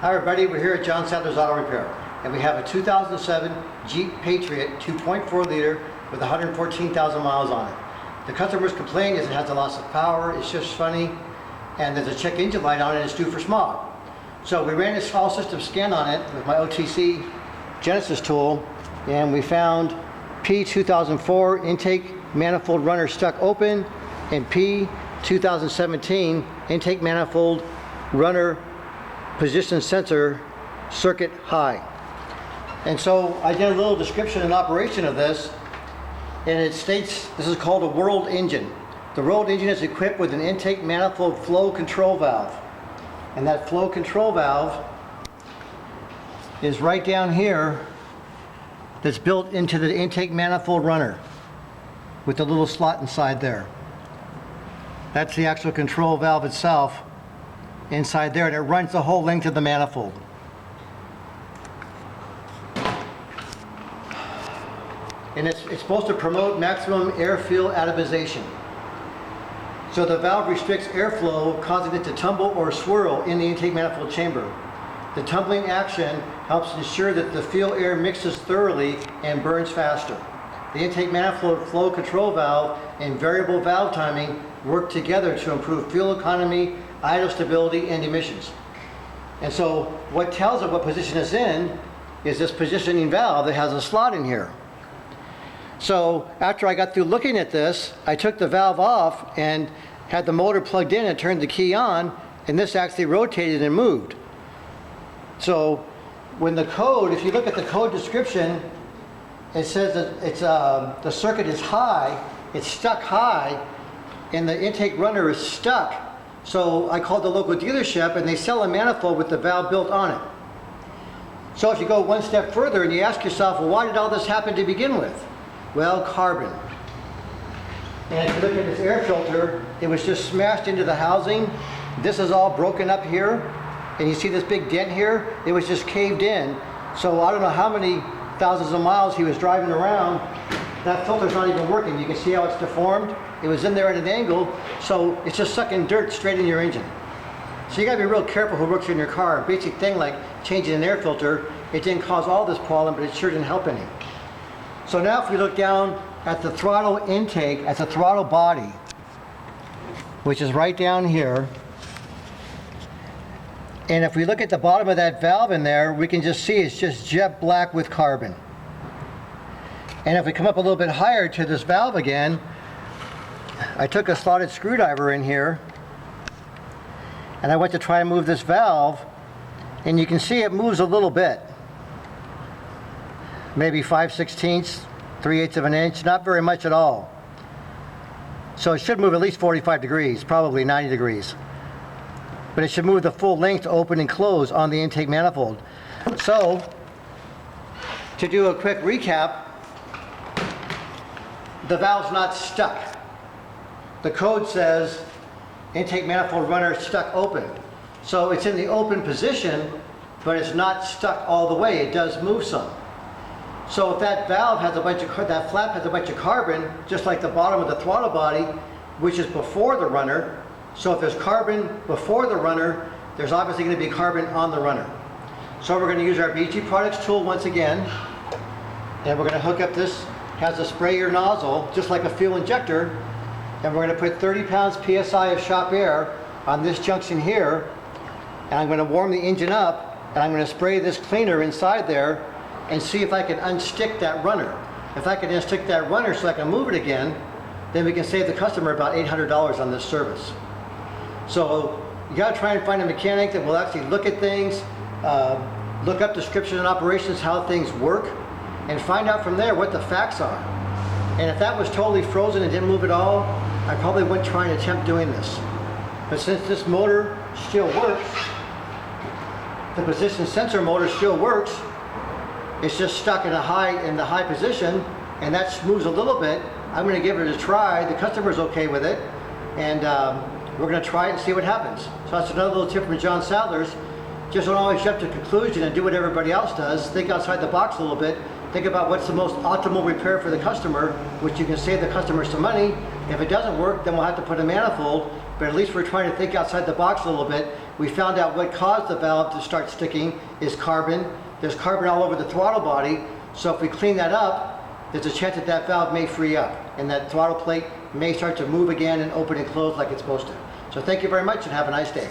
Hi everybody, we're here at John Sadler's Auto Repair, and we have a 2007 Jeep Patriot 2.4 liter with 114,000 miles on it. The customer's complaint is it has a loss of power, it's just funny, and there's a check engine light on it and it's due for smog. So we ran this all system scan on it with my OTC Genesis tool, and we found P2004 intake manifold runner stuck open and P2017 intake manifold runner position sensor circuit high. And so I did a little description and operation of this, and it states this is called a world engine. The world engine is equipped with an intake manifold flow control valve, and that flow control valve is right down here, that's built into the intake manifold runner with the little slot inside there. That's the actual control valve itself inside there, and it runs the whole length of the manifold. And it's supposed to promote maximum air-fuel atomization. So the valve restricts airflow, causing it to tumble or swirl in the intake manifold chamber. The tumbling action helps ensure that the fuel air mixes thoroughly and burns faster. The intake manifold flow control valve and variable valve timing work together to improve fuel economy, idle stability, and emissions. And so what tells it what position it's in is this positioning valve that has a slot in here. So after I got through looking at this, I took the valve off and had the motor plugged in and turned the key on, and this actually rotated and moved. So when the code, if you look at the code description, it says that it's the circuit is high, it's stuck high, and the intake runner is stuck. So I called the local dealership, and they sell a manifold with the valve built on it. So if you go one step further and you ask yourself, well, why did all this happen to begin with? Well, carbon. And if you look at this air filter, it was just smashed into the housing. This is all broken up here, and you see this big dent here? It was just caved in. So I don't know how many thousands of miles he was driving around. That filter's not even working. You can see how it's deformed. It was in there at an angle, so it's just sucking dirt straight in your engine. So you gotta be real careful who works in your car. A basic thing like changing an air filter, it didn't cause all this pollen, but it sure didn't help any. So now if we look down at the throttle intake, at the throttle body, which is right down here, and if we look at the bottom of that valve in there, we can just see it's just jet black with carbon. And if we come up a little bit higher to this valve again, I took a slotted screwdriver in here, and I went to try and move this valve, and you can see it moves a little bit. Maybe 5/16, 3/8 of an inch, not very much at all. So it should move at least 45 degrees, probably 90 degrees. But it should move the full length to open and close on the intake manifold. So, to do a quick recap, the valve's not stuck. The code says intake manifold runner stuck open. So it's in the open position, but it's not stuck all the way. It does move some. So if that valve has a bunch of, that flap has a bunch of carbon, just like the bottom of the throttle body, which is before the runner. So if there's carbon before the runner, there's obviously going to be carbon on the runner. So we're going to use our BG Products tool once again, and we're going to hook up this, has a sprayer nozzle, just like a fuel injector, and we're going to put 30 pounds PSI of shop air on this junction here, and I'm going to warm the engine up, and I'm going to spray this cleaner inside there and see if I can unstick that runner. If I can unstick that runner so I can move it again, then we can save the customer about $800 on this service. So you got to try and find a mechanic that will actually look at things, look up description and operations, how things work, and find out from there what the facts are. And if that was totally frozen and didn't move at all, I probably wouldn't try and attempt doing this. But since this motor still works, the position sensor motor still works, it's just stuck in the high position, and that moves a little bit. I'm going to give it a try. The customer's okay with it, and we're going to try it and see what happens. So that's another little tip from John Sadler's. Just don't always jump to conclusion and do what everybody else does. Think outside the box a little bit. Think about what's the most optimal repair for the customer, which you can save the customer some money. If it doesn't work, then we'll have to put a manifold, but at least we're trying to think outside the box a little bit We found out what caused the valve to start sticking is carbon. There's carbon all over the throttle body, so if we clean that up, there's a chance that that valve may free up and that throttle plate may start to move again and open and close like it's supposed to. So thank you very much and have a nice day.